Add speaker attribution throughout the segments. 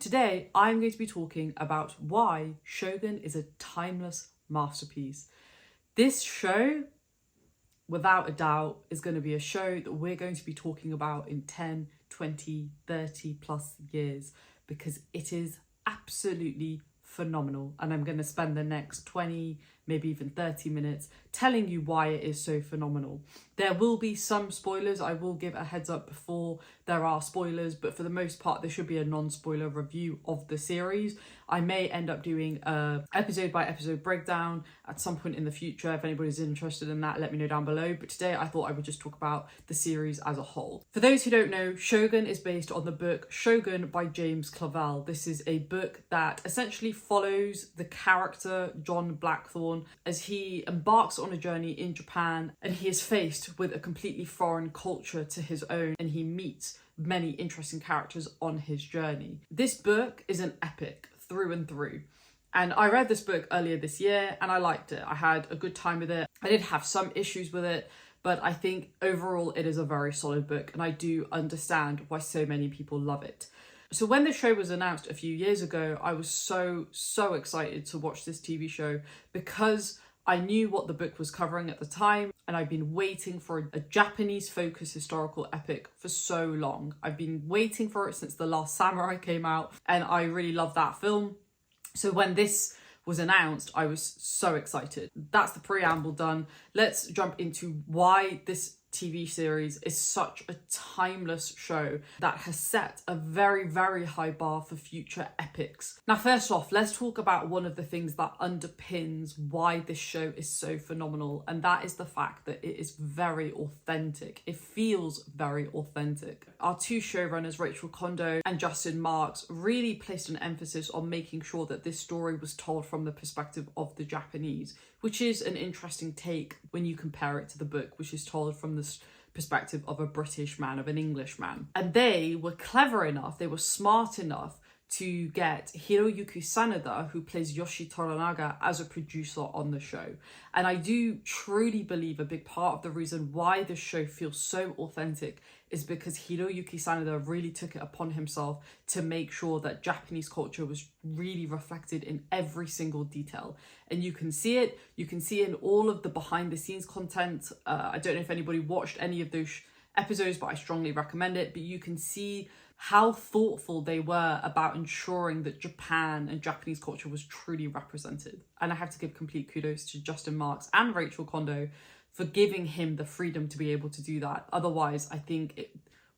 Speaker 1: today I'm going to be talking about why Shogun is a timeless masterpiece. This show, without a doubt, is going to be a show that we're going to be talking about in 10, 20, 30 plus years because it is absolutely phenomenal, and I'm going to spend the next 20, maybe even 30 minutes telling you why it is so phenomenal. There will be some spoilers. I will give a heads up before there are spoilers, but for the most part there should be a non-spoiler review of the series. I may end up doing a episode by episode breakdown at some point in the future. If anybody's interested in that, let me know down below, but today I thought I would just talk about the series as a whole. For those who don't know, Shogun is based on the book Shogun by James Clavell. This is a book that essentially follows the character John Blackthorne as he embarks on a journey in Japan, and he is faced with a completely foreign culture to his own, and he meets many interesting characters on his journey. This book is an epic through and through, and I read this book earlier this year and I liked it. I had a good time with it. I did have some issues with it, but I think overall it is a very solid book, and I do understand why so many people love it. So when the show was announced a few years ago, I was so excited to watch this TV show because I knew what the book was covering at the time, and I've been waiting for a Japanese-focused historical epic for so long. I've been waiting for it since The Last Samurai came out, and I really love that film. So when this was announced, I was so excited. That's the preamble done. Let's jump into why this TV series is such a timeless show that has set a very high bar for future epics. Now, first off, let's talk about one of the things that underpins why this show is so phenomenal, and that is the fact that it is very authentic. It feels very authentic. Our two showrunners, Rachel Kondo and Justin Marks, really placed an emphasis on making sure that this story was told from the perspective of the Japanese, which is an interesting take when you compare it to the book, which is told from the perspective of a British man, of an English man. And they were clever enough, they were smart enough to get Hiroyuki Sanada, who plays Yoshi Toranaga, as a producer on the show. And I do truly believe a big part of the reason why this show feels so authentic is because Hiroyuki Sanada really took it upon himself to make sure that Japanese culture was really reflected in every single detail. And you can see it in all of the behind the scenes content. I don't know if anybody watched any of those episodes, but I strongly recommend it. But you can see how thoughtful they were about ensuring that Japan and Japanese culture was truly represented. And I have to give complete kudos to Justin Marks and Rachel Kondo for giving him the freedom to be able to do that. Otherwise, I think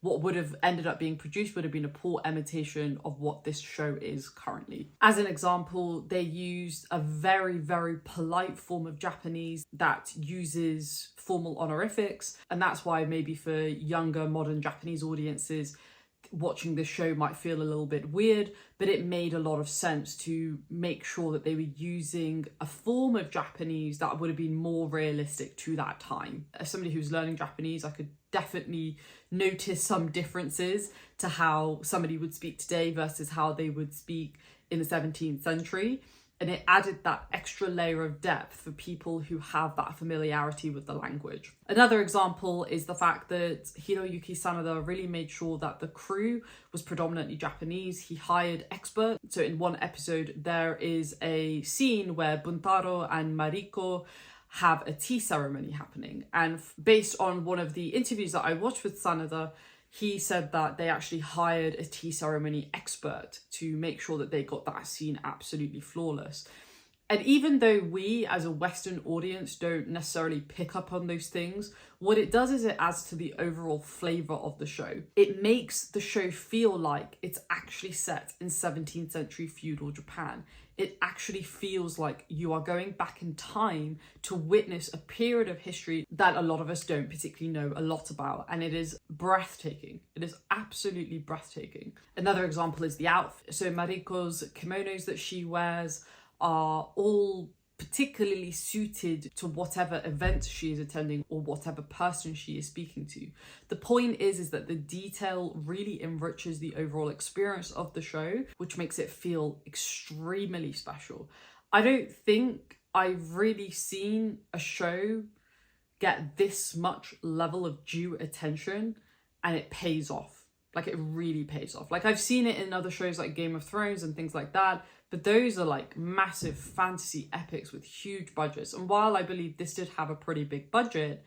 Speaker 1: what would have ended up being produced would have been a poor imitation of what this show is currently. As an example, they used a very polite form of Japanese that uses formal honorifics, and that's why maybe for younger modern Japanese audiences, watching this show might feel a little bit weird, but it made a lot of sense to make sure that they were using a form of Japanese that would have been more realistic to that time. As somebody who's learning Japanese, I could definitely notice some differences to how somebody would speak today versus how they would speak in the 17th century. And it added that extra layer of depth for people who have that familiarity with the language. Another example is the fact that Hiroyuki Sanada really made sure that the crew was predominantly Japanese. He hired experts. So in one episode, there is a scene where Buntaro and Mariko have a tea ceremony happening. And based on one of the interviews that I watched with Sanada, he said that they actually hired a tea ceremony expert to make sure that they got that scene absolutely flawless. And even though we as a Western audience don't necessarily pick up on those things, what it does is it adds to the overall flavour of the show. It makes the show feel like it's actually set in 17th century feudal Japan. It actually feels like you are going back in time to witness a period of history that a lot of us don't particularly know a lot about. And it is breathtaking. It is absolutely breathtaking. Another example is the outfit. So Mariko's kimonos that she wears are all particularly suited to whatever event she is attending or whatever person she is speaking to. The point is that the detail really enriches the overall experience of the show, which makes it feel extremely special. I don't think I've really seen a show get this much level of due attention and it pays off. Like, it really pays off. Like, I've seen it in other shows like Game of Thrones and things like that, but those are like massive fantasy epics with huge budgets. And while I believe this did have a pretty big budget,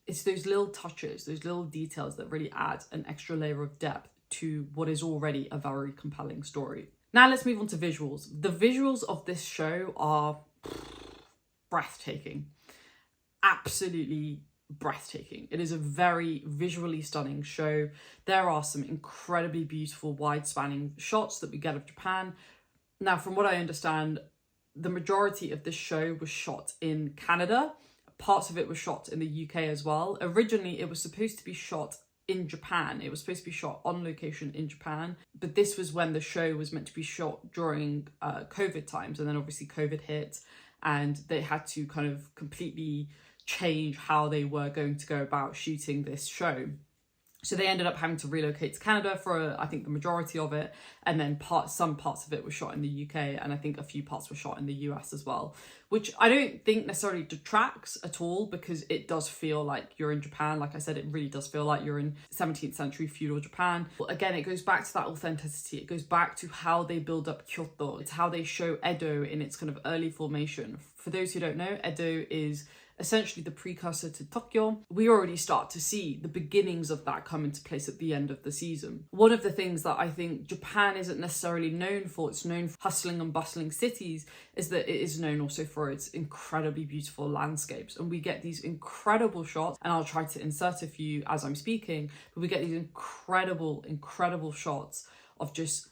Speaker 1: it's those little touches, those little details that really add an extra layer of depth to what is already a very compelling story. Now let's move on to visuals. The visuals of this show are breathtaking. Absolutely breathtaking. It is a very visually stunning show. There are some incredibly beautiful wide-spanning shots that we get of Japan. Now, from what I understand, the majority of this show was shot in Canada. Parts of it was shot in the UK as well. Originally, it was supposed to be shot in Japan. It was supposed to be shot on location in Japan, but this was when the show was meant to be shot during COVID times, and then obviously COVID hit and they had to kind of completely change how they were going to go about shooting this show. So they ended up having to relocate to Canada for, I think, the majority of it. And then some parts of it were shot in the UK. And I think a few parts were shot in the US as well, which I don't think necessarily detracts at all, because it does feel like you're in Japan. Like I said, it really does feel like you're in 17th century feudal Japan. But again, it goes back to that authenticity. It goes back to how they build up Kyoto. It's how they show Edo in its kind of early formation. For those who don't know, Edo is essentially the precursor to Tokyo. We already start to see the beginnings of that come into place at the end of the season. One of the things that I think Japan isn't necessarily known for, it's known for hustling and bustling cities, is that it is known also for its incredibly beautiful landscapes. And we get these incredible shots, and I'll try to insert a few as I'm speaking, but we get these incredible shots of just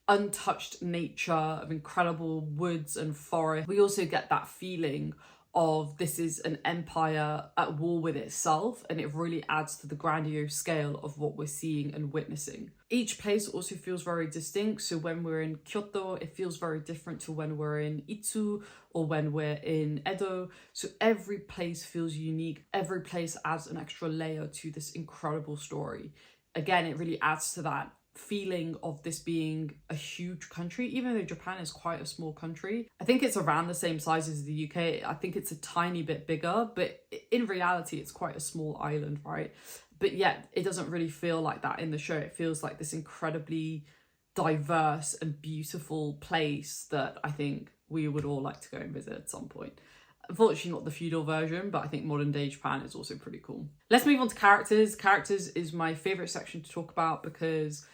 Speaker 1: untouched nature, of incredible woods and forest. We also get that feeling of this is an empire at war with itself, and it really adds to the grandiose scale of what we're seeing and witnessing. Each place also feels very distinct. So when we're in Kyoto, it feels very different to when we're in Itsu or when we're in Edo. So every place feels unique. Every place adds an extra layer to this incredible story. Again, it really adds to that feeling of this being a huge country, even though Japan is quite a small country. I think it's around the same size as the UK. I think it's a tiny bit bigger, but in reality, it's quite a small island, right? But yet, it doesn't really feel like that in the show. It feels like this incredibly diverse and beautiful place that I think we would all like to go and visit at some point. Unfortunately, not the feudal version, but I think modern day Japan is also pretty cool. Let's move on to characters. Characters is my favorite section to talk about, because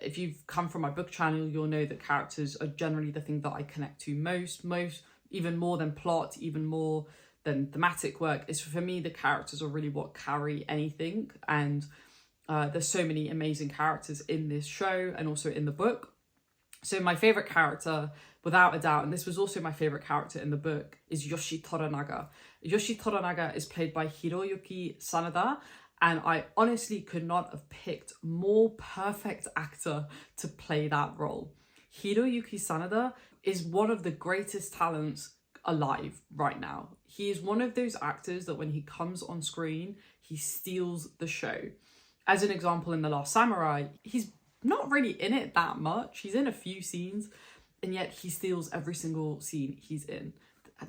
Speaker 1: if you've come from my book channel, you'll know that characters are generally the thing that I connect to most, even more than plot, even more than thematic work. Is for me, the characters are really what carry anything. And there's so many amazing characters in this show and also in the book. So my favorite character, without a doubt, and this was also my favorite character in the book, is Yoshi Toranaga. Yoshi Toranaga is played by Hiroyuki Sanada, and I honestly could not have picked more perfect actor to play that role. Hiroyuki Sanada is one of the greatest talents alive right now. He is one of those actors that when he comes on screen, he steals the show. As an example, in The Last Samurai, he's not really in it that much. He's in a few scenes, and yet he steals every single scene he's in.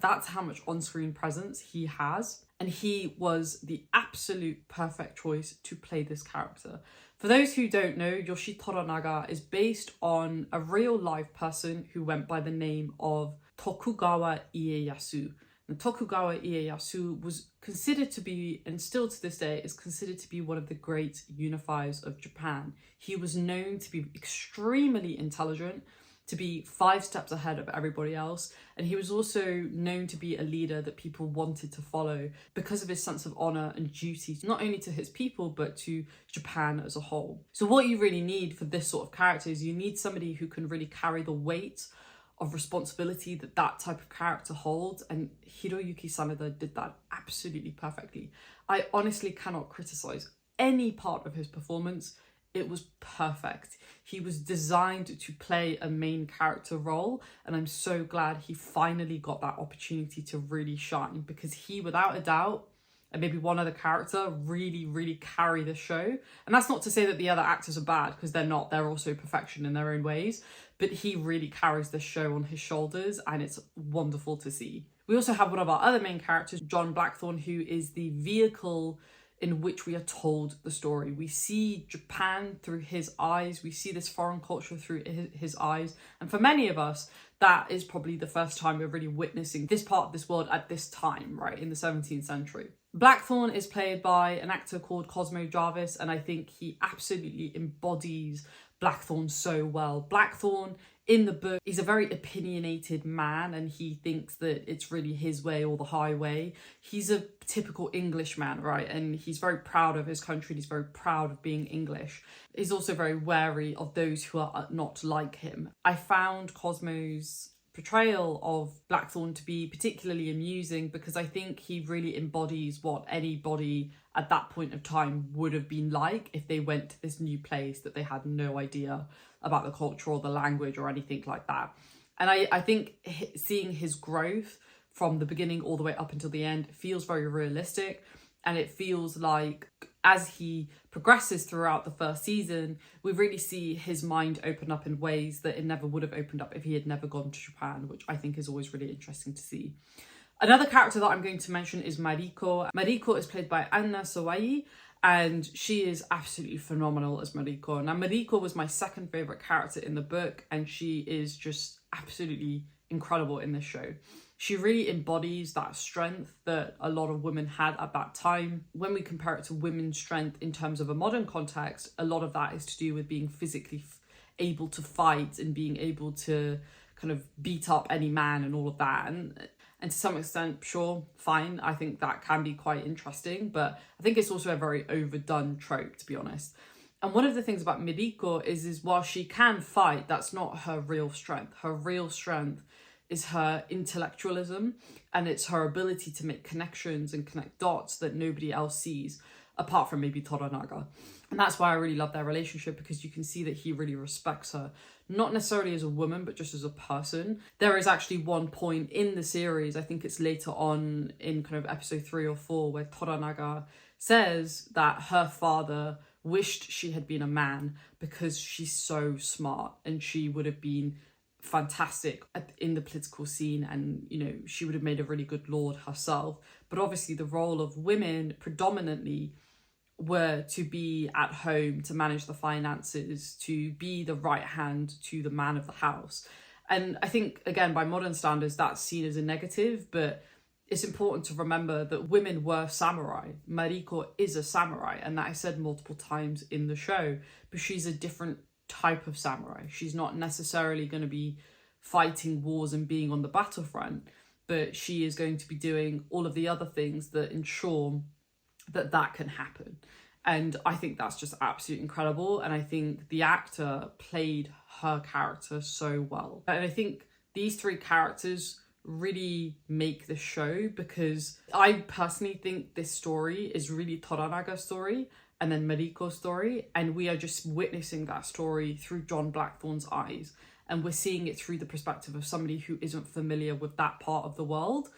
Speaker 1: That's how much on-screen presence he has. And he was the absolute perfect choice to play this character. For those who don't know, Yoshi Toranaga is based on a real live person who went by the name of Tokugawa Ieyasu. And Tokugawa Ieyasu was considered to be, and still to this day, is considered to be one of the great unifiers of Japan. He was known to be extremely intelligent, to be 5 steps ahead of everybody else. And he was also known to be a leader that people wanted to follow because of his sense of honor and duty, not only to his people, but to Japan as a whole. So what you really need for this sort of character is you need somebody who can really carry the weight of responsibility that that type of character holds. And Hiroyuki Sanada did that absolutely perfectly. I honestly cannot criticize any part of his performance. It was perfect. He was designed to play a main character role, and I'm so glad he finally got that opportunity to really shine, because he, without a doubt, and maybe one other character, really carry the show. And that's not to say that the other actors are bad, because they're not. They're also perfection in their own ways, but he really carries the show on his shoulders, and it's wonderful to see. We also have one of our other main characters, John Blackthorne, who is the vehicle in which we are told the story. We see Japan through his eyes, we see this foreign culture through his eyes, and for many of us, that is probably the first time we're really witnessing this part of this world at this time, right, in the 17th century. Blackthorn is played by an actor called Cosmo Jarvis, and I think he absolutely embodies Blackthorn so well. Blackthorn, in the book, he's a very opinionated man, and he thinks that it's really his way or the highway. He's a typical Englishman, right? And he's very proud of his country, and he's very proud of being English. He's also very wary of those who are not like him. I found Cosmo's portrayal of Blackthorn to be particularly amusing because I think he really embodies what anybody at that point of time would have been like if they went to this new place that they had no idea about the culture or the language or anything like that. And I think seeing his growth from the beginning all the way up until the end feels very realistic, and it feels like as he progresses throughout the first season, we really see his mind open up in ways that it never would have opened up if he had never gone to Japan, which I think is always really interesting to see. Another character that I'm going to mention is Mariko. Mariko is played by Anna Sawai, and she is absolutely phenomenal as Mariko. Now, Mariko was my second favourite character in the book, and she is just absolutely incredible in this show. She really embodies that strength that a lot of women had at that time. When we compare it to women's strength in terms of a modern context, a lot of that is to do with being physically able to fight and being able to kind of beat up any man and all of that. And to some extent, sure, fine. I think that can be quite interesting, but I think it's also a very overdone trope, to be honest. And one of the things about Mariko is while she can fight, that's not her real strength. Her real strength is her intellectualism, and it's her ability to make connections and connect dots that nobody else sees, apart from maybe Toranaga. And that's why I really love their relationship, because you can see that he really respects her, not necessarily as a woman, but just as a person. There is actually one point in the series, I think it's later on in kind of episode 3 or 4, where Toranaga says that her father wished she had been a man because she's so smart and she would have been fantastic in the political scene, and you know, she would have made a really good lord herself. But obviously the role of women predominantly were to be at home, to manage the finances, to be the right hand to the man of the house. And I think, again, by modern standards, that's seen as a negative, but it's important to remember that women were samurai. Mariko is a samurai, and that I said multiple times in the show, but she's a different type of samurai. She's not necessarily going to be fighting wars and being on the battlefront, but she is going to be doing all of the other things that ensure that that can happen. And I think that's just absolutely incredible, and I think the actor played her character so well. And I think these three characters really make the show, because I personally think this story is really Toranaga's story and then Mariko's story, and we are just witnessing that story through John Blackthorn's eyes, and we're seeing it through the perspective of somebody who isn't familiar with that part of the world.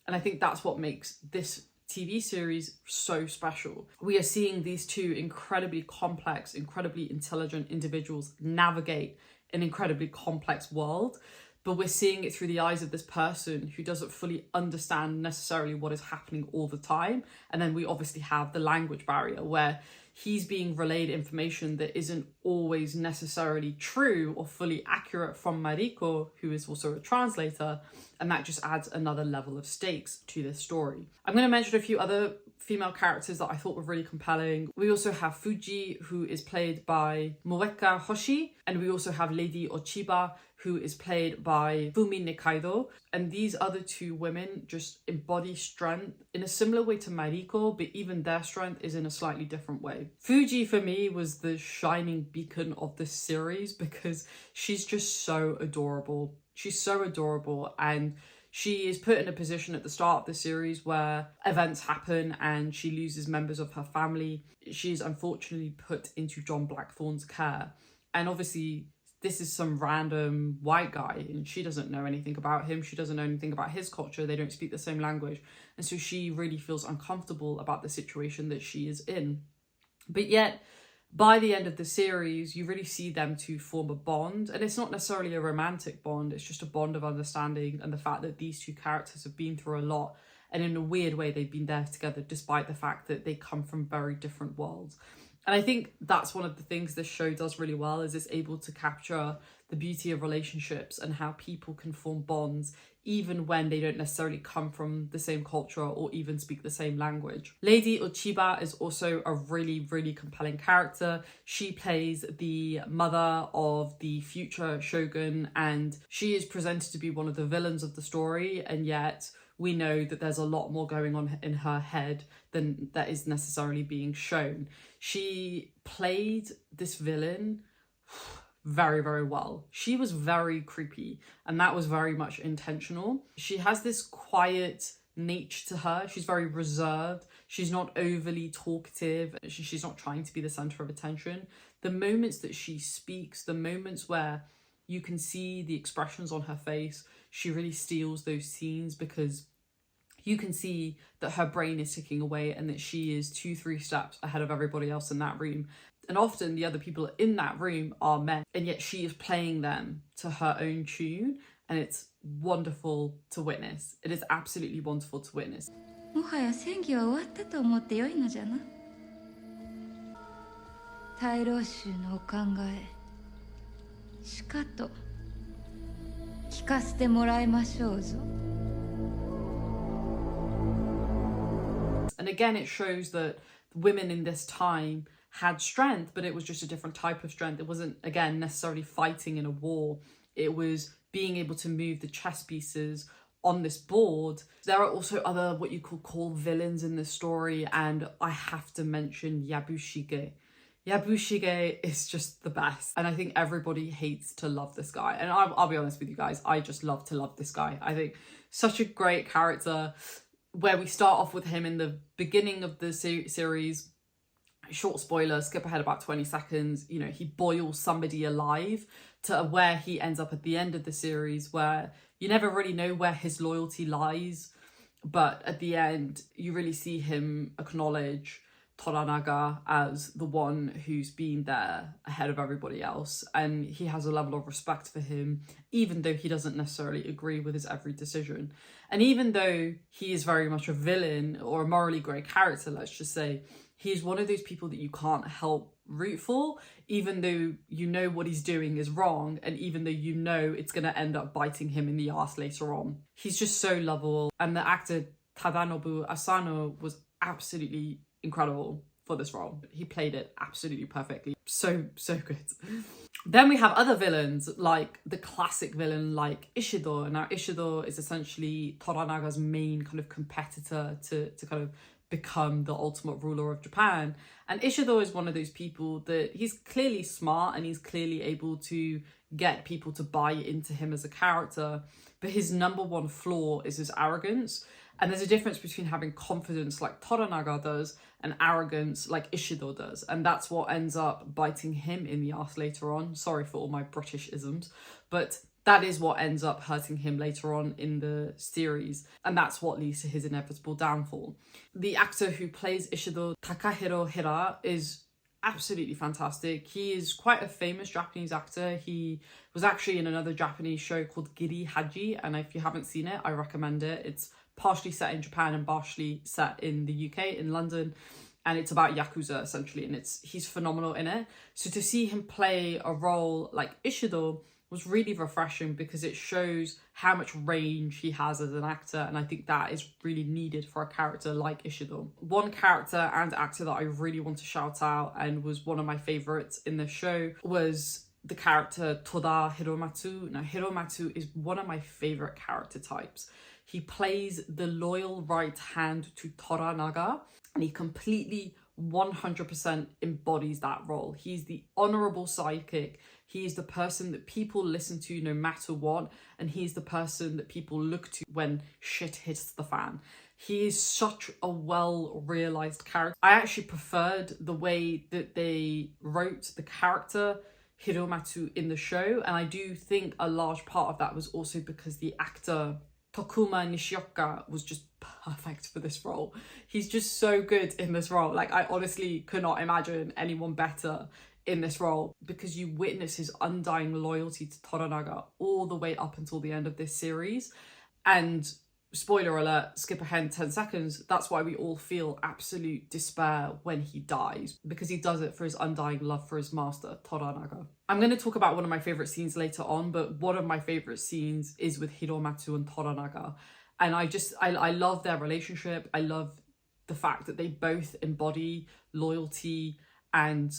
Speaker 1: And I think that's what makes this TV series so special. We are seeing these two incredibly complex, incredibly intelligent individuals navigate an incredibly complex world, but we're seeing it through the eyes of this person who doesn't fully understand necessarily what is happening all the time. And then we obviously have the language barrier, where he's being relayed information that isn't always necessarily true or fully accurate from Mariko, who is also a translator, and that just adds another level of stakes to this story. I'm going to mention a few other female characters that I thought were really compelling. We also have Fuji, who is played by Moeka Hoshi, and we also have Lady Ochiba, who is played by Fumi Nikaido. And these other two women just embody strength in a similar way to Mariko, but even their strength is in a slightly different way. Fuji, for me, was the shining beacon of this series, because she's just so adorable. She's so adorable, and she is put in a position at the start of the series where events happen and she loses members of her family. She is unfortunately put into John Blackthorn's care. And obviously, this is some random white guy, and she doesn't know anything about him. She doesn't know anything about his culture. They don't speak the same language. And so she really feels uncomfortable about the situation that she is in. But yet, by the end of the series, you really see them two form a bond. And it's not necessarily a romantic bond. It's just a bond of understanding, and the fact that these two characters have been through a lot And in a weird way, they've been there together despite the fact that they come from very different worlds. And I think that's one of the things this show does really well, is it's able to capture the beauty of relationships and how people can form bonds even when they don't necessarily come from the same culture or even speak the same language. Lady Uchiba is also a really, really compelling character. She plays the mother of the future shogun, and she is presented to be one of the villains of the story, and yet we know that there's a lot more going on in her head than that is necessarily being shown. She played this villain very, very well. She was very creepy, and that was very much intentional. She has this quiet nature to her. She's very reserved. She's not overly talkative. She's not trying to be the center of attention. The moments that she speaks, the moments where you can see the expressions on her face, she really steals those scenes, because you can see that her brain is ticking away and that she is 2-3 steps ahead of everybody else in that room. And often the other people in that room are men, and yet she is playing them to her own tune, and it's wonderful to witness. It is absolutely wonderful to witness.
Speaker 2: もはや戦議は終わったと思ってよいのじゃな。大老衆のお考え、しかと聞かせてもらいましょうぞ。
Speaker 1: And again, it shows that women in this time had strength, but it was just a different type of strength. It wasn't, again, necessarily fighting in a war. It was being able to move the chess pieces on this board. There are also other what you could call villains in this story, and I have to mention Yabushige. Yabushige is just the best, and I think everybody hates to love this guy. And I'll be honest with you guys, I just love to love this guy. I think such a great character, where we start off with him in the beginning of the series. Short spoiler, skip ahead about 20 seconds. You know, he boils somebody alive, to where he ends up at the end of the series, where you never really know where his loyalty lies. But at the end, you really see him acknowledge Toranaga as the one who's been there ahead of everybody else. And he has a level of respect for him, even though he doesn't necessarily agree with his every decision. And even though he is very much a villain or a morally grey character, let's just say, he's one of those people that you can't help root for, even though you know what he's doing is wrong, and even though you know it's going to end up biting him in the arse later on. He's just so lovable, and the actor Tadanobu Asano was absolutely incredible for this role. He played it absolutely perfectly. So good. Then we have other villains, like the classic villain like Ishido. Now Ishido is essentially Toranaga's main kind of competitor to kind of become the ultimate ruler of Japan. And Ishido is one of those people that he's clearly smart, and he's clearly able to get people to buy into him as a character, but his number one flaw is his arrogance. And there's a difference between having confidence like Toranaga does and arrogance like Ishido does. And that's what ends up biting him in the arse later on. Sorry for all my British isms, but that is what ends up hurting him later on in the series. And that's what leads to his inevitable downfall. The actor who plays Ishido, Takahiro Hira, is absolutely fantastic. He is quite a famous Japanese actor. He was actually in another Japanese show called Giri Haji. And if you haven't seen it, I recommend it. It's partially set in Japan and partially set in the UK, in London. And it's about Yakuza, essentially. And he's phenomenal in it. So to see him play a role like Ishido was really refreshing, because it shows how much range he has as an actor, and I think that is really needed for a character like Ishido. One character and actor that I really want to shout out, and was one of my favourites in the show, was the character Toda Hiromatsu. Now Hiromatsu is one of my favourite character types. He plays the loyal right hand to Toranaga, and he completely 100% embodies that role. He's the honourable sidekick. He's the person that people listen to no matter what, and he's the person that people look to when shit hits the fan. He is such a well-realised character. I actually preferred the way that they wrote the character Hiromatsu in the show, and I do think a large part of that was also because the actor Tokuma Nishioka was just perfect for this role. He's just so good in this role. Like, I honestly could not imagine anyone better in this role, because you witness his undying loyalty to Toranaga all the way up until the end of this series. And spoiler alert, skip ahead 10 seconds, that's why we all feel absolute despair when he dies, because he does it for his undying love for his master, Toranaga. I'm going to talk about one of my favourite scenes later on, but one of my favourite scenes is with Hiromatsu and Toranaga. And I love their relationship. I love the fact that they both embody loyalty and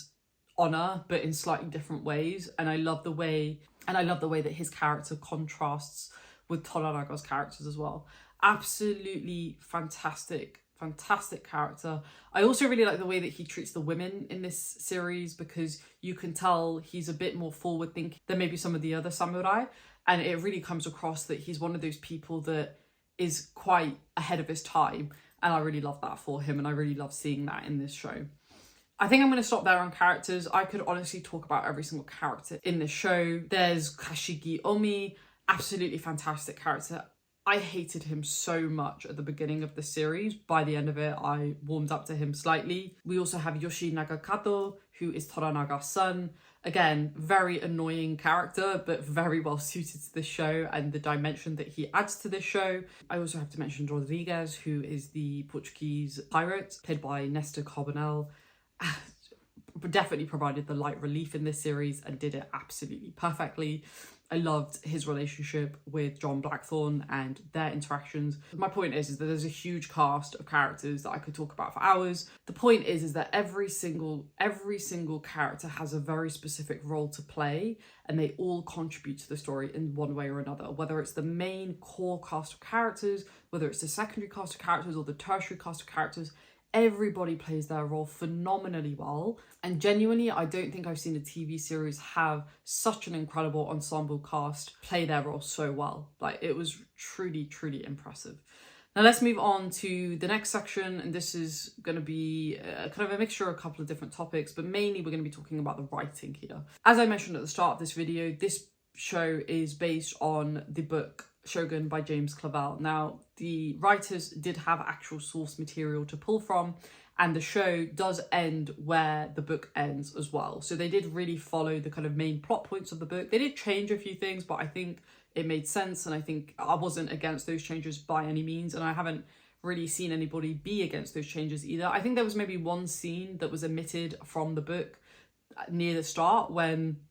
Speaker 1: honour, but in slightly different ways. And I love the way that his character contrasts with Toranaga's characters as well. Absolutely fantastic character. I also really like the way that he treats the women in this series, because you can tell he's a bit more forward thinking than maybe some of the other samurai, and it really comes across that he's one of those people that is quite ahead of his time, and I really love that for him, and I really love seeing that in this show. I think I'm going to stop there on characters. I could honestly talk about every single character in this show. There's Kashigi Omi, absolutely fantastic character. I hated him so much at the beginning of the series. By the end of it, I warmed up to him slightly. We also have Yoshi Nagakato, who is Toranaga's son. Again, very annoying character, but very well suited to this show and the dimension that he adds to this show. I also have to mention Rodriguez, who is the Portuguese pirate, played by Nestor Carbonell. Definitely provided the light relief in this series and did it absolutely perfectly. I loved his relationship with John Blackthorne and their interactions. My point is that there's a huge cast of characters that I could talk about for hours. The point is that every single character has a very specific role to play, and they all contribute to the story in one way or another, whether it's the main core cast of characters, whether it's the secondary cast of characters or the tertiary cast of characters. Everybody plays their role phenomenally well, and genuinely I don't think I've seen a TV series have such an incredible ensemble cast play their role so well. Like, it was truly impressive. Now let's move on to the next section, and this is going to be kind of a mixture of a couple of different topics, but mainly we're going to be talking about the writing here. As I mentioned at the start of this video, this show is based on the book Shogun by James Clavell. Now, the writers did have actual source material to pull from, and the show does end where the book ends as well. So they did really follow the kind of main plot points of the book. They did change a few things, but I think it made sense, and I think I wasn't against those changes by any means, and I haven't really seen anybody be against those changes either. I think there was maybe one scene that was omitted from the book near the start when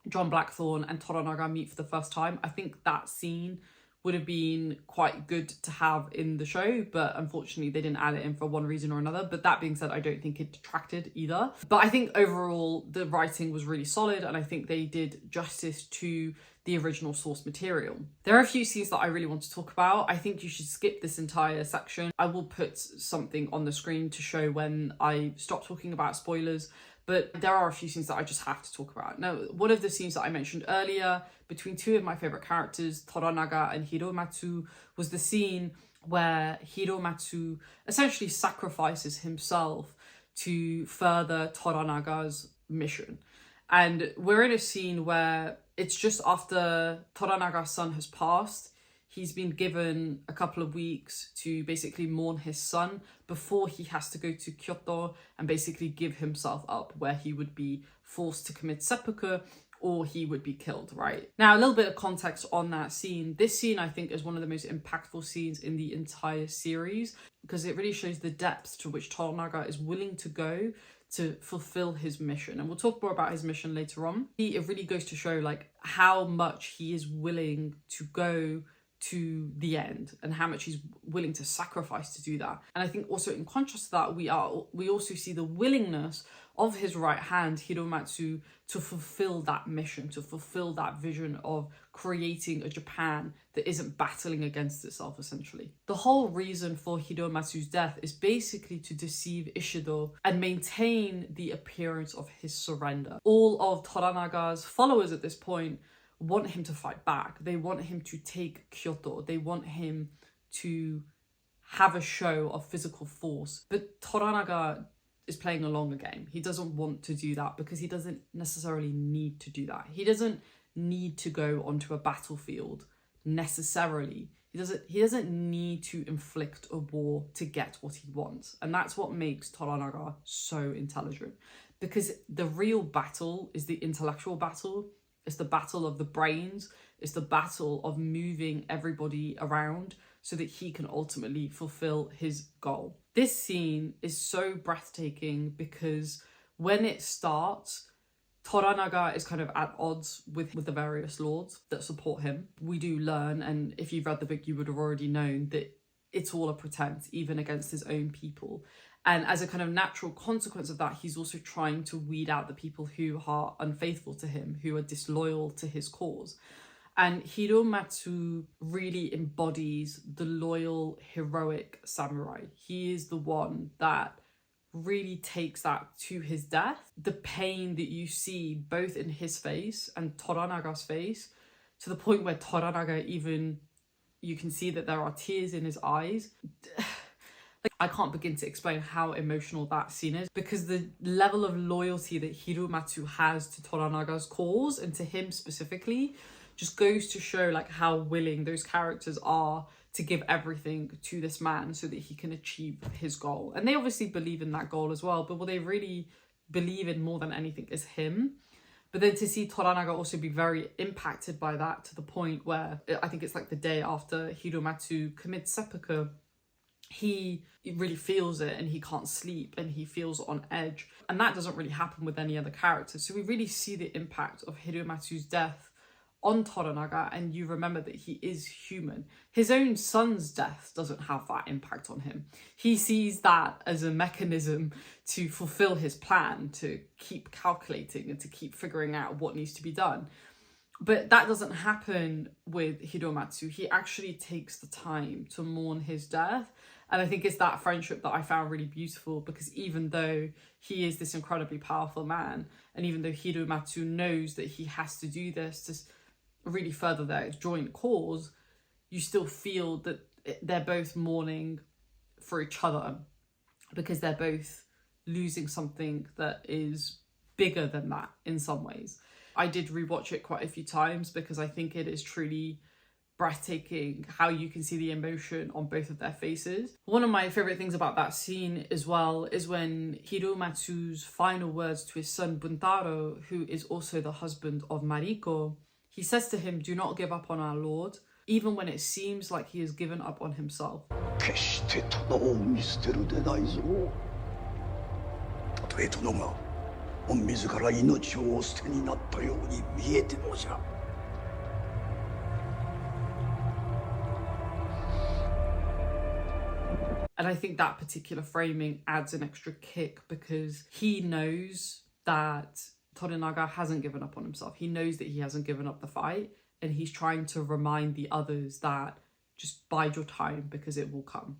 Speaker 1: John Blackthorne and Toranaga meet for the first time. I think that scene would have been quite good to have in the show, but unfortunately they didn't add it in for one reason or another. But that being said, I don't think it detracted either. But I think overall the writing was really solid, and I think they did justice to the original source material. There are a few scenes that I really want to talk about. I think you should skip this entire section. I will put something on the screen to show when I stop talking about spoilers, but there are a few scenes that I just have to talk about. Now, one of the scenes that I mentioned earlier between two of my favourite characters, Toranaga and Hiromatsu, was the scene where Hiromatsu essentially sacrifices himself to further Toranaga's mission. And we're in a scene where it's just after Toranaga's son has passed. He's been given a couple of weeks to basically mourn his son before he has to go to Kyoto and basically give himself up, where he would be forced to commit seppuku or he would be killed, right? Now, a little bit of context on that scene. This scene, I think, is one of the most impactful scenes in the entire series, because it really shows the depth to which Toranaga is willing to go to fulfill his mission. And we'll talk more about his mission later on. It really goes to show like how much he is willing to go to the end and how much he's willing to sacrifice to do that. And I think also in contrast to that, we also see the willingness of his right hand, Hiromatsu, to fulfill that mission, to fulfill that vision of creating a Japan that isn't battling against itself, essentially. The whole reason for Hiromatsu's death is basically to deceive Ishido and maintain the appearance of his surrender. All of Toranaga's followers at this point want him to fight back. They want him to take Kyoto. They want him to have a show of physical force. But Toranaga is playing a longer game. He doesn't want to do that because he doesn't necessarily need to do that. He doesn't need to go onto a battlefield necessarily. He doesn't need to inflict a war to get what he wants. And that's what makes Toranaga so intelligent, because the real battle is the intellectual battle. It's the battle of the brains. It's the battle of moving everybody around so that he can ultimately fulfill his goal. This scene is so breathtaking because when it starts, Toranaga is kind of at odds with the various lords that support him. We do learn, and if you've read the book, you would have already known that it's all a pretense, even against his own people. And as a kind of natural consequence of that, he's also trying to weed out the people who are unfaithful to him, who are disloyal to his cause. And Hiromatsu really embodies the loyal, heroic samurai. He is the one that really takes that to his death. The pain that you see both in his face and Toranaga's face, to the point where Toranaga even, you can see that there are tears in his eyes. Like, I can't begin to explain how emotional that scene is, because the level of loyalty that Hiromatsu has to Toranaga's cause and to him specifically just goes to show like how willing those characters are to give everything to this man so that he can achieve his goal. And they obviously believe in that goal as well, but what they really believe in more than anything is him. But then to see Toranaga also be very impacted by that, to the point where I think it's like the day after Hiromatsu commits seppuku, he really feels it and he can't sleep and he feels on edge. And that doesn't really happen with any other character. So we really see the impact of Hiromatsu's death on Toranaga, and you remember that he is human. His own son's death doesn't have that impact on him. He sees that as a mechanism to fulfill his plan, to keep calculating and to keep figuring out what needs to be done. But that doesn't happen with Hiromatsu. He actually takes the time to mourn his death. And I think it's that friendship that I found really beautiful, because even though he is this incredibly powerful man, and even though Hiromatsu knows that he has to do this to really further their joint cause, you still feel that they're both mourning for each other, because they're both losing something that is bigger than that in some ways. I did rewatch it quite a few times because I think it is truly breathtaking how you can see the emotion on both of their faces. One of my favorite things about that scene as well is when Hiromatsu's final words to his son Buntaro, who is also the husband of Mariko, he says to him, "Do not give up on our Lord, even when it seems like he has given up on himself." And I think that particular framing adds an extra kick, because he knows that Toranaga hasn't given up on himself. He knows that he hasn't given up the fight, and he's trying to remind the others that just bide your time, because it will come.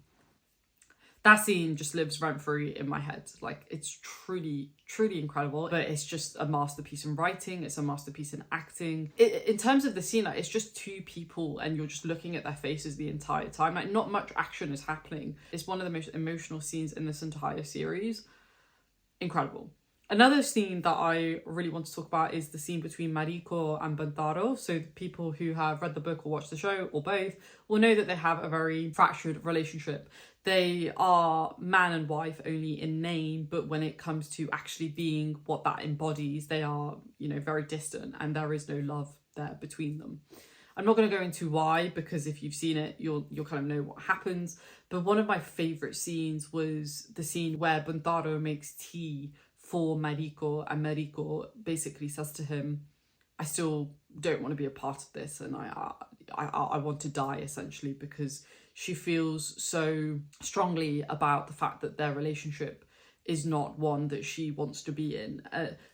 Speaker 1: That scene just lives rent-free in my head. Like, it's truly, truly incredible, but it's just a masterpiece in writing. It's a masterpiece in acting. In terms of the scene, like, it's just two people and you're just looking at their faces the entire time. Like, not much action is happening. It's one of the most emotional scenes in this entire series. Incredible. Another scene that I really want to talk about is the scene between Mariko and Buntaro. So people who have read the book or watched the show, or both, will know that they have a very fractured relationship. They are man and wife only in name, but when it comes to actually being what that embodies, they are, very distant, and there is no love there between them. I'm not going to go into why, because if you've seen it, you'll kind of know what happens. But one of my favourite scenes was the scene where Buntaro makes tea for Mariko, and Mariko basically says to him, "I still don't want to be a part of this, and I want to die," essentially, because she feels so strongly about the fact that their relationship is not one that she wants to be in.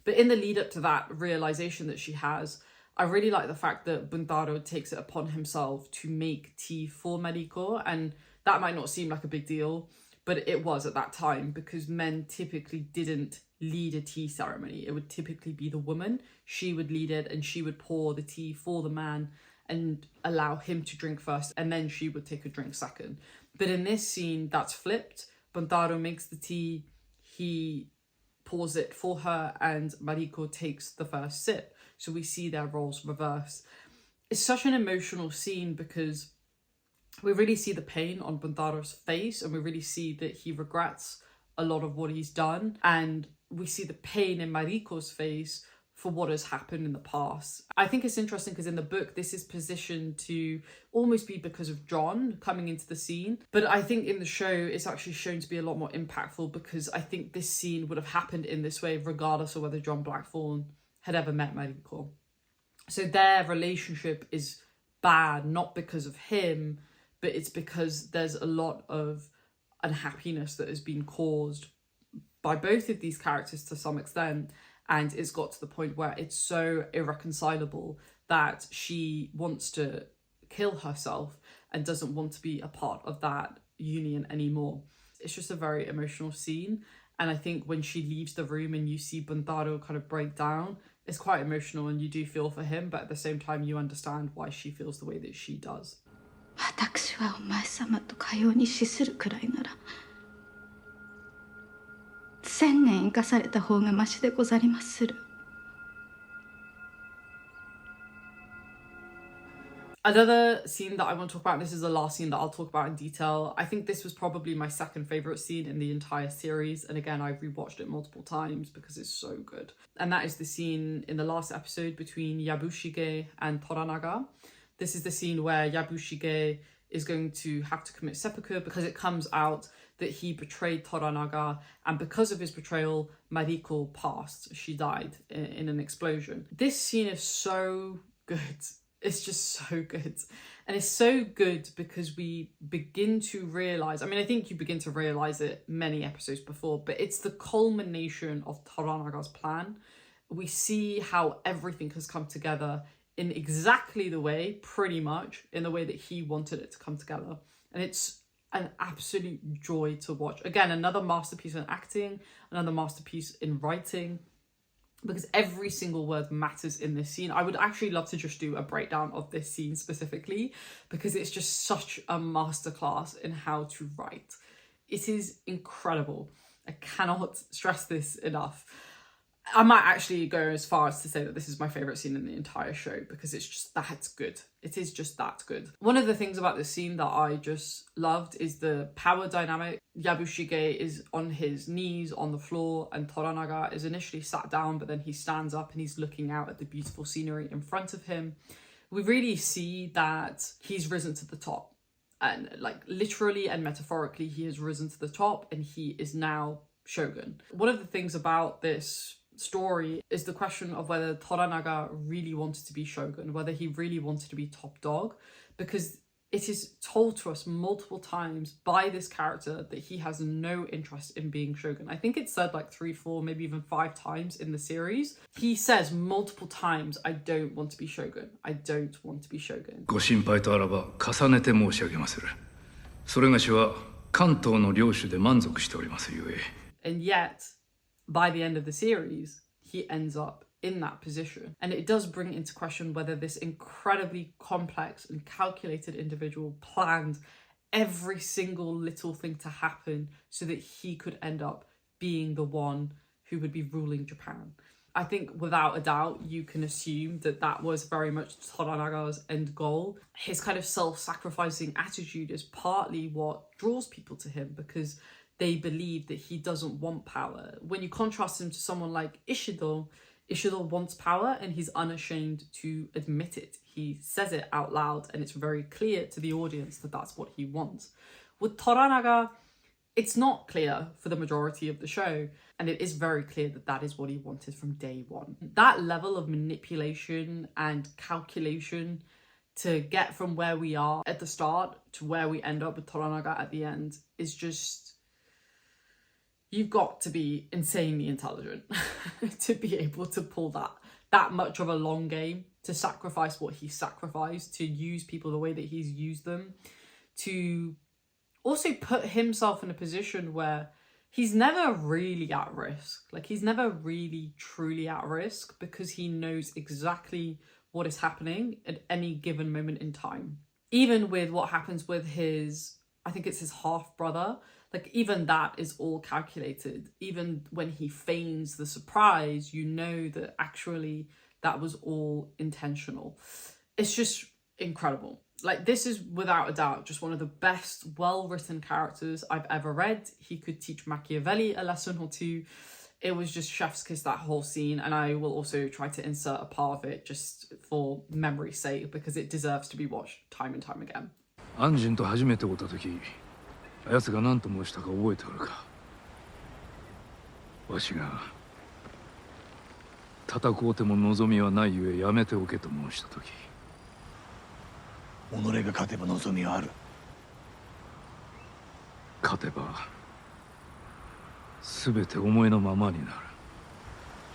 Speaker 1: But in the lead up to that realization that she has, I really like the fact that Buntaro takes it upon himself to make tea for Mariko, and that might not seem like a big deal, but it was at that time, because men typically didn't lead a tea ceremony. It would typically be the woman. She would lead it, and she would pour the tea for the man and allow him to drink first, and then she would take a drink second. But in this scene, that's flipped. Buntaro makes the tea, he pours it for her, and Mariko takes the first sip. So we see their roles reverse. It's such an emotional scene because we really see the pain on Buntaro's face, and we really see that he regrets a lot of what he's done. And we see the pain in Mariko's face for what has happened in the past. I think it's interesting because in the book, this is positioned to almost be because of John coming into the scene. But I think in the show, it's actually shown to be a lot more impactful because I think this scene would have happened in this way regardless of whether John Blackthorne had ever met Mariko. So their relationship is bad, not because of him, but it's because there's a lot of unhappiness that has been caused by both of these characters to some extent. And it's got to the point where it's so irreconcilable that she wants to kill herself and doesn't want to be a part of that union anymore. It's just a very emotional scene. And I think when she leaves the room and you see Buntaro kind of break down, it's quite emotional and you do feel for him, but at the same time you understand why she feels the way that she does.
Speaker 2: 私はお前様とかように死するくらいなら1000年生かされた方がましでござりまする。
Speaker 1: Another scene that I want to talk about, and this is the last scene that I'll talk about in detail. I think this was probably my second favourite scene in the entire series. And again, I've rewatched it multiple times because it's so good. And that is the scene in the last episode between Yabushige and Toranaga. This is the scene where Yabushige is going to have to commit seppuku because it comes out that he betrayed Toranaga, and because of his betrayal, Mariko passed. She died in an explosion. This scene is so good. It's just so good. And it's so good because we begin to realise, I mean, I think you begin to realise it many episodes before, but it's the culmination of Toranaga's plan. We see how everything has come together in exactly the way, pretty much, in the way that he wanted it to come together. And it's an absolute joy to watch. Again, another masterpiece in acting, another masterpiece in writing, because every single word matters in this scene. I would actually love to just do a breakdown of this scene specifically, because it's just such a masterclass in how to write. It is incredible. I cannot stress this enough. I might actually go as far as to say that this is my favourite scene in the entire show because it's just that good. It is just that good. One of the things about this scene that I just loved is the power dynamic. Yabushige is on his knees on the floor and Toranaga is initially sat down, but then he stands up and he's looking out at the beautiful scenery in front of him. We really see that he's risen to the top, and like literally and metaphorically he has risen to the top and he is now Shogun. One of the things about this story is the question of whether Toranaga really wanted to be Shogun, whether he really wanted to be top dog, because it is told to us multiple times by this character that he has no interest in being Shogun. I think it's said like 3, 4, maybe even 5 times in the series. He says multiple times, I don't want to be Shogun. I don't want to be Shogun.
Speaker 3: ご心配とあらば重ねて申し上げまする。それがしは関東の領主で満足しておりますゆえ。
Speaker 1: And yet, by the end of the series, he ends up in that position. And it does bring into question whether this incredibly complex and calculated individual planned every single little thing to happen so that he could end up being the one who would be ruling Japan. I think without a doubt, you can assume that that was very much Toranaga's end goal. His kind of self-sacrificing attitude is partly what draws people to him because they believe that he doesn't want power. When you contrast him to someone like Ishido, Ishido wants power and he's unashamed to admit it. He says it out loud and it's very clear to the audience that that's what he wants. With Toranaga, it's not clear for the majority of the show, and it is very clear that that is what he wanted from day one. That level of manipulation and calculation to get from where we are at the start to where we end up with Toranaga at the end is just... You've got to be insanely intelligent to be able to pull that much of a long game, to sacrifice what he sacrificed, to use people the way that he's used them, to also put himself in a position where he's never really at risk. Like, he's never really truly at risk because he knows exactly what is happening at any given moment in time. Even with what happens with his, I think it's his half-brother, like even that is all calculated. Even when he feigns the surprise, you know that actually that was all intentional. It's just incredible. Like, this is without a doubt just one of the best well-written characters I've ever read. He could teach Machiavelli a lesson or two. It was just chef's kiss, that whole scene, and I will also try to insert a part of it just for memory's sake because it deserves to be watched time and time again.
Speaker 3: アンジンと初めて会った時、あやつが何と申したか覚えておるか。わしが戦うても望みはないゆえやめておけと申した時。
Speaker 4: 己が勝てば望みはある。
Speaker 3: 勝てば全て思いのままになる。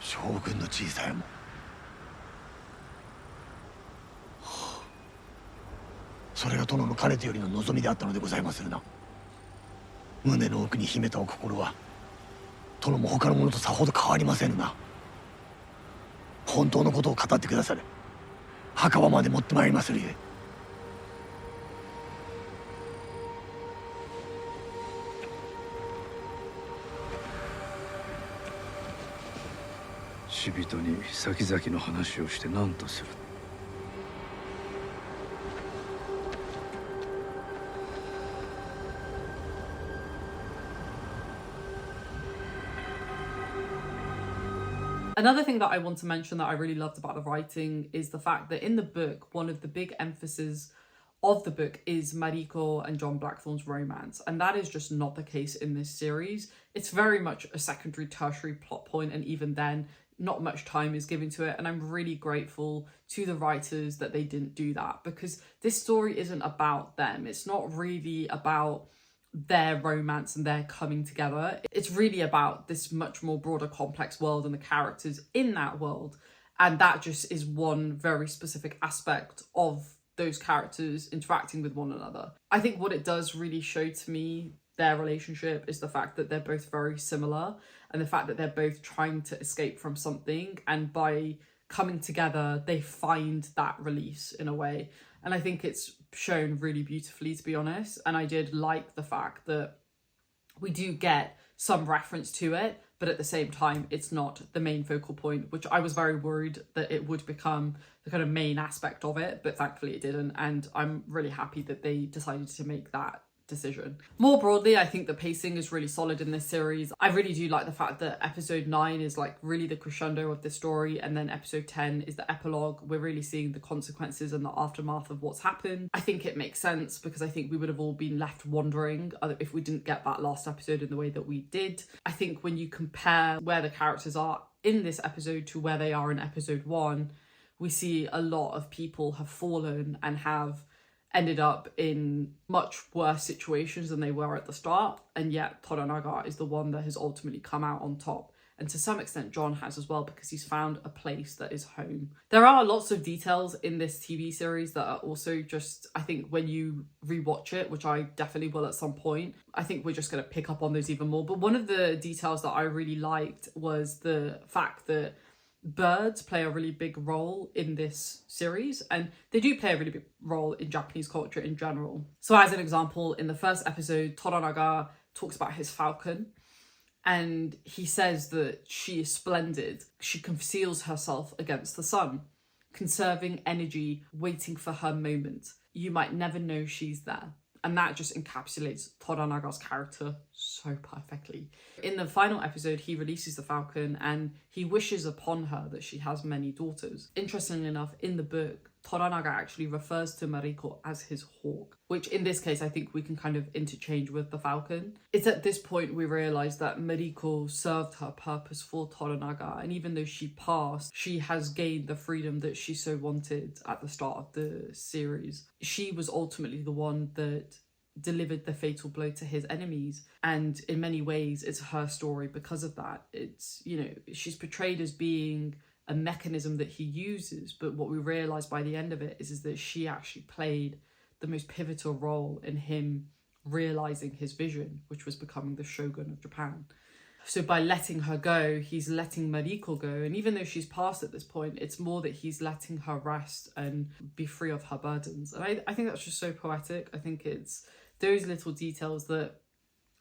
Speaker 4: 将軍の小さいもん、それが殿のかねてよりの望みであったのでございまするな。胸の奥に秘めたお心は殿も他の者とさほど変わりませぬな。本当のことを語ってくだされ。墓場まで持ってまいりまするゆえ。
Speaker 3: 死人に先々の話をして何とする。
Speaker 1: Another thing that I want to mention that I really loved about the writing is the fact that in the book, one of the big emphases of the book is Mariko and John Blackthorne's romance, and that is just not the case in this series. It's very much a secondary, tertiary plot point, and even then, not much time is given to it, and I'm really grateful to the writers that they didn't do that, because this story isn't about them. It's not really about their romance and their coming together. It's really about this much more broader, complex world and the characters in that world, and that just is one very specific aspect of those characters interacting with one another. I think what it does really show to me their relationship is the fact that they're both very similar, and the fact that they're both trying to escape from something, and by coming together they find that release in a way. And I think it's shown really beautifully, to be honest. And I did like the fact that we do get some reference to it, but at the same time it's not the main focal point, which I was very worried that it would become the kind of main aspect of it, but thankfully it didn't, and I'm really happy that they decided to make that decision. More broadly, I think the pacing is really solid in this series. I really do like the fact that episode 9 is like really the crescendo of the story, and then episode 10 is the epilogue. We're really seeing the consequences and the aftermath of what's happened. I think it makes sense because I think we would have all been left wondering if we didn't get that last episode in the way that we did. I think when you compare where the characters are in this episode to where they are in episode 1, we see a lot of people have fallen and have ended up in much worse situations than they were at the start, and yet Toranaga is the one that has ultimately come out on top. And to some extent John has as well, because he's found a place that is home. There are lots of details in this TV series that are also just, I think when you rewatch it, which I definitely will at some point, I think we're just going to pick up on those even more. But one of the details that I really liked was the fact that birds play a really big role in this series, and they do play a really big role in Japanese culture in general. So as an example, in the first episode, Toranaga talks about his falcon, and he says that she is splendid. She conceals herself against the sun, conserving energy, waiting for her moment. You might never know she's there. And that just encapsulates Toranaga's character so perfectly. In the final episode, he releases the falcon and he wishes upon her that she has many daughters. Interestingly enough, in the book, Toranaga actually refers to Mariko as his hawk, which in this case, I think we can kind of interchange with the falcon. It's at this point we realise that Mariko served her purpose for Toranaga, and even though she passed, she has gained the freedom that she so wanted at the start of the series. She was ultimately the one that delivered the fatal blow to his enemies, and in many ways it's her story because of that. It's, you know, she's portrayed as being a mechanism that he uses, but what we realise by the end of it is that she actually played the most pivotal role in him realising his vision, which was becoming the Shogun of Japan. So by letting her go, he's letting Mariko go, and even though she's passed at this point, it's more that he's letting her rest and be free of her burdens. And I think that's just so poetic. I think it's those little details that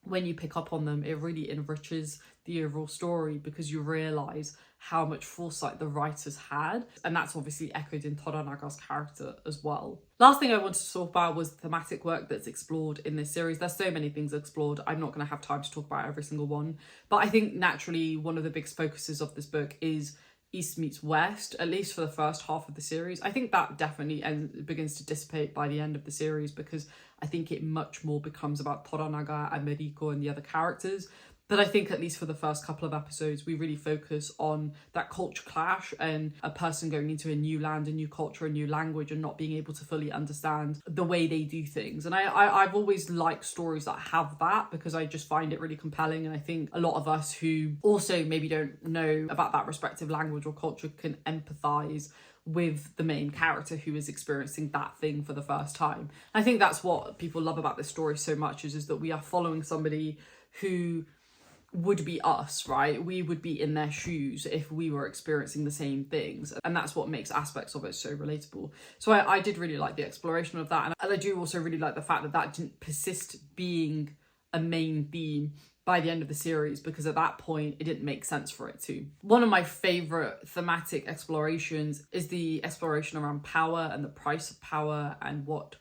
Speaker 1: when you pick up on them, it really enriches the overall story because you realise how much foresight the writers had. And that's obviously echoed in Toranaga's character as well. Last thing I wanted to talk about was the thematic work that's explored in this series. There's so many things explored. I'm not going to have time to talk about every single one. But I think naturally one of the biggest focuses of this book is East meets West, at least for the first half of the series. I think that definitely begins to dissipate by the end of the series because I think it much more becomes about Toranaga and Meriko and the other characters. But I think at least for the first couple of episodes, we really focus on that culture clash and a person going into a new land, a new culture, a new language, and not being able to fully understand the way they do things. And I've always liked stories that have that because I just find it really compelling. And I think a lot of us who also maybe don't know about that respective language or culture can empathise with the main character who is experiencing that thing for the first time. And I think that's what people love about this story so much is that we are following somebody who would be us, right? We would be in their shoes if we were experiencing the same things. And that's what makes aspects of it so relatable. So I did really like the exploration of that. And I do also really like the fact that that didn't persist being a main theme by the end of the series, because at that point it didn't make sense for it to. One of my favourite thematic explorations is the exploration around power and the price of power and what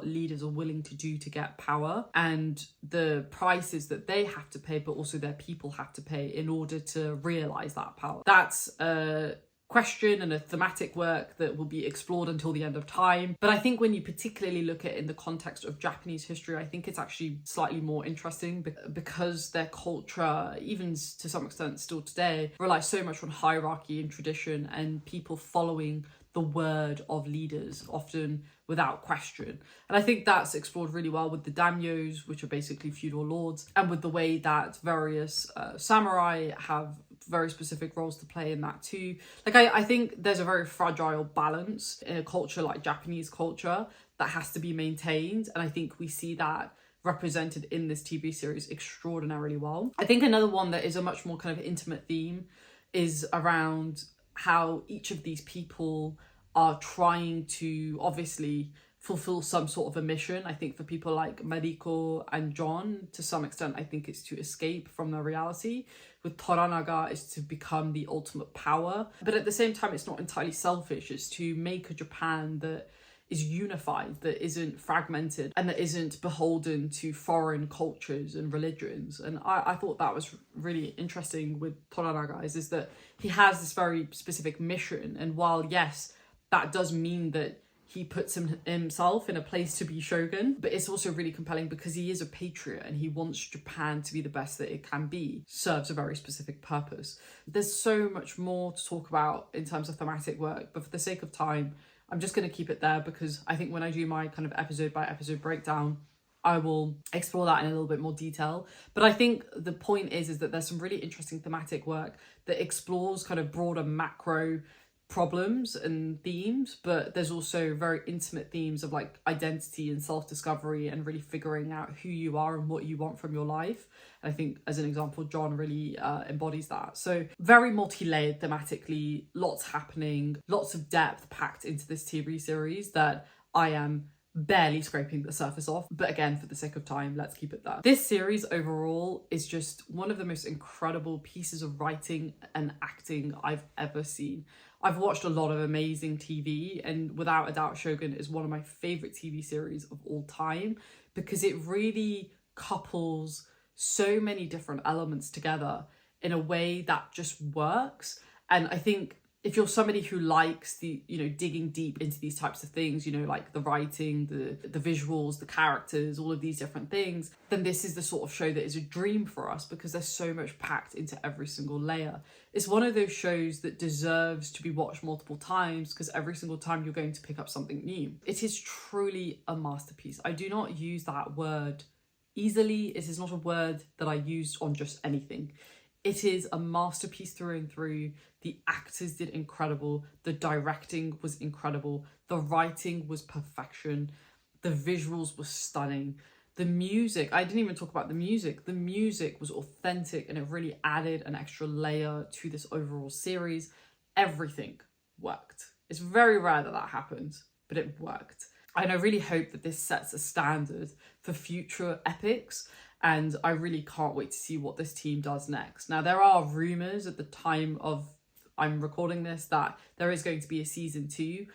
Speaker 1: leaders are willing to do to get power and the prices that they have to pay, but also their people have to pay in order to realise that power. That's a question and a thematic work that will be explored until the end of time. But I think when you particularly look at it in the context of Japanese history, I think it's actually slightly more interesting because their culture, even to some extent still today, relies so much on hierarchy and tradition and people following the word of leaders, often without question. And I think that's explored really well with the daimyos, which are basically feudal lords, and with the way that various samurai have very specific roles to play in that too. Like I think there's a very fragile balance in a culture like Japanese culture that has to be maintained. And I think we see that represented in this TV series extraordinarily well. I think another one that is a much more kind of intimate theme is around how each of these people are trying to obviously fulfill some sort of a mission. I think for people like Mariko and John, to some extent, I think it's to escape from their reality. With Toranaga, is to become the ultimate power. But at the same time, it's not entirely selfish. It's to make a Japan that is unified, that isn't fragmented, and that isn't beholden to foreign cultures and religions. And I thought that was really interesting with Toranaga, is that he has this very specific mission. And while, yes, that does mean that he puts himself in a place to be shogun, but it's also really compelling because he is a patriot and he wants Japan to be the best that it can be, serves a very specific purpose. There's so much more to talk about in terms of thematic work, but for the sake of time, I'm just going to keep it there because I think when I do my kind of episode by episode breakdown, I will explore that in a little bit more detail. But I think the point is that there's some really interesting thematic work that explores kind of broader macro problems and themes, but there's also very intimate themes of like identity and self-discovery and really figuring out who you are and what you want from your life. And I think as an example, John really embodies that. So very multi-layered thematically, lots happening, lots of depth packed into this TV series that I am barely scraping the surface off. But again, for the sake of time, let's keep it there. This series overall is just one of the most incredible pieces of writing and acting I've ever seen. I've watched a lot of amazing TV, and without a doubt, Shogun is one of my favourite TV series of all time because it really couples so many different elements together in a way that just works. And I think if you're somebody who likes the, digging deep into these types of things, like the writing, the visuals, the characters, all of these different things, then this is the sort of show that is a dream for us because there's so much packed into every single layer. It's one of those shows that deserves to be watched multiple times because every single time you're going to pick up something new. It is truly a masterpiece. I do not use that word easily. It is not a word that I use on just anything. It is a masterpiece through and through. The actors did incredible. The directing was incredible. The writing was perfection. The visuals were stunning. The music, I didn't even talk about the music. The music was authentic and it really added an extra layer to this overall series. Everything worked. It's very rare that that happens, but it worked. And I really hope that this sets a standard for future epics and I really can't wait to see what this team does next. Now, there are rumours at the time of I'm recording this that there is going to be a season 2.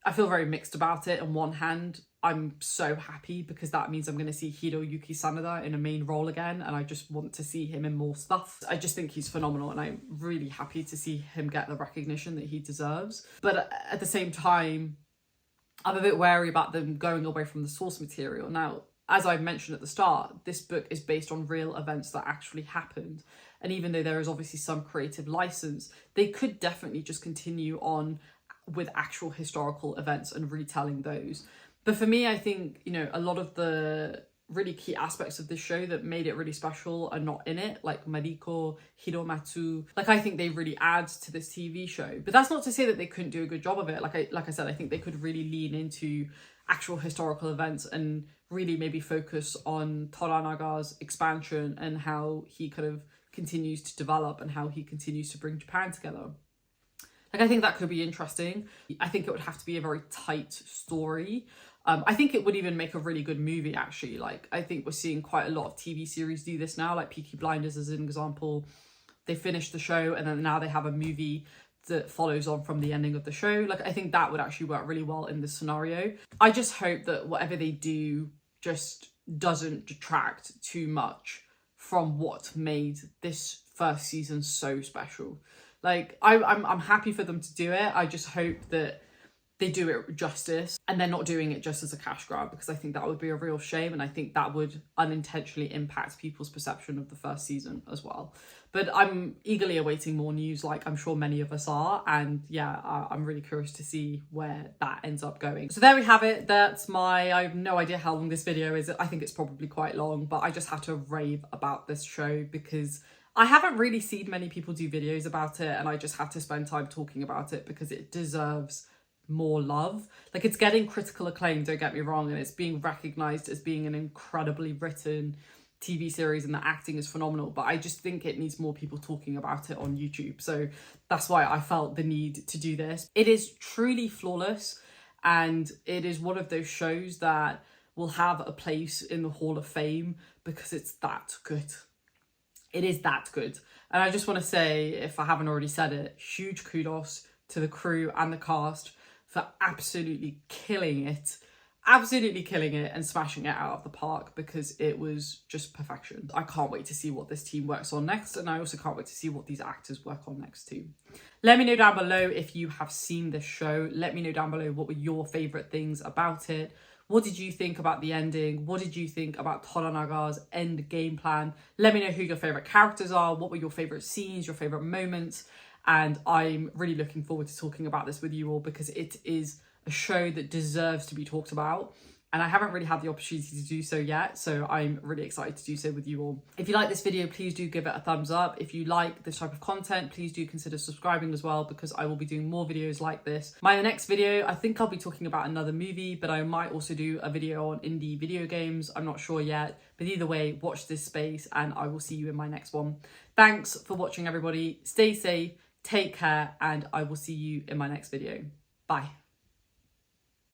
Speaker 1: I feel very mixed about it. On one hand, I'm so happy because that means I'm going to see Hiroyuki Sanada in a main role again, and I just want to see him in more stuff. I just think he's phenomenal, and I'm really happy to see him get the recognition that he deserves. But at the same time, I'm a bit wary about them going away from the source material. Now, as I mentioned at the start, this book is based on real events that actually happened. And even though there is obviously some creative license, they could definitely just continue on with actual historical events and retelling those. But for me, I think, you know, a lot of the really key aspects of this show that made it really special are not in it, like Mariko, Hiromatsu. Like, I think they really add to this TV show. But that's not to say that they couldn't do a good job of it. Like I said, I think they could really lean into actual historical events and really maybe focus on Toranaga's expansion and how he kind of continues to develop and how he continues to bring Japan together. Like, I think that could be interesting. I think it would have to be a very tight story. I think it would even make a really good movie, actually. Like, I think we're seeing quite a lot of TV series do this now, like Peaky Blinders as an example. They finished the show and then now they have a movie that follows on from the ending of the show. Like, I think that would actually work really well in this scenario. I just hope that whatever they do just doesn't detract too much from what made this first season so special. Like, I'm happy for them to do it. I just hope that they do it justice and they're not doing it just as a cash grab, because I think that would be a real shame, and I think that would unintentionally impact people's perception of the first season as well. But I'm eagerly awaiting more news, like I'm sure many of us are, and yeah, I'm really curious to see where that ends up going. So there we have it. I have no idea how long this video is. I think it's probably quite long, but I just had to rave about this show because I haven't really seen many people do videos about it, and I just had to spend time talking about it because it deserves more love. Like, it's getting critical acclaim, don't get me wrong, and it's being recognized as being an incredibly written TV series and the acting is phenomenal, but I just think it needs more people talking about it on YouTube. So that's why I felt the need to do this. It is truly flawless, and it is one of those shows that will have a place in the Hall of Fame because it's that good. It is that good. And I just want to say, if I haven't already said it, huge kudos to the crew and the cast for absolutely killing it and smashing it out of the park, because it was just perfection. I can't wait to see what this team works on next, and I also can't wait to see what these actors work on next too. Let me know down below if you have seen this show. Let me know down below what were your favourite things about it. What did you think about the ending? What did you think about Toranaga's end game plan? Let me know who your favourite characters are. What were your favourite scenes, your favourite moments? And I'm really looking forward to talking about this with you all, because it is a show that deserves to be talked about. And I haven't really had the opportunity to do so yet, so I'm really excited to do so with you all. If you like this video, please do give it a thumbs up. If you like this type of content, please do consider subscribing as well, because I will be doing more videos like this. My next video, I think I'll be talking about another movie, but I might also do a video on indie video games. I'm not sure yet, but either way, watch this space and I will see you in my next one. Thanks for watching, everybody. Stay safe, take care, and I will see you in my next video. Bye.